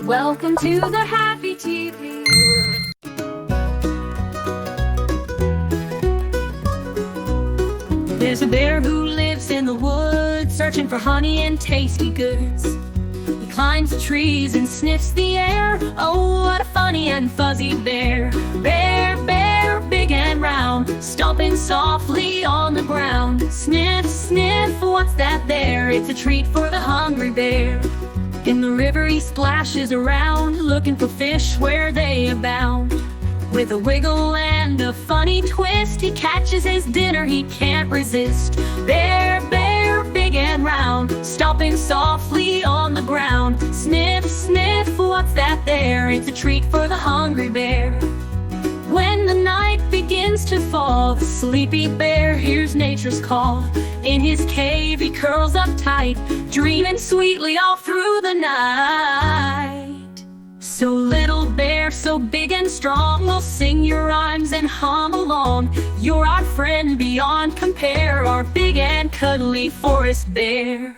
Welcome to the Happy TV. There's a bear who lives in the woods, searching for honey and tasty goods. He climbs the trees and sniffs the air. Oh, what a funny and fuzzy bear. Bear, bear, big and round, stomping softly on the ground. Sniff, sniff, what's that there? It's a treat for the hungry bear. In the river he splashes around, looking for fish where they abound. With a wiggle and a funny twist, he catches his dinner he can't resist. Bear, bear, big and round, stomping softly on the ground. Sniff, sniff, what's that there? It's a treat for the hungry bear. When the night begins to fall, the sleepy bear hears nature's call. In his cave he curls up tight, dreaming sweetly all through the night. So little bear, so big and strong, we'll sing your rhymes and hum along. You're our friend beyond compare, our big and cuddly forest bear.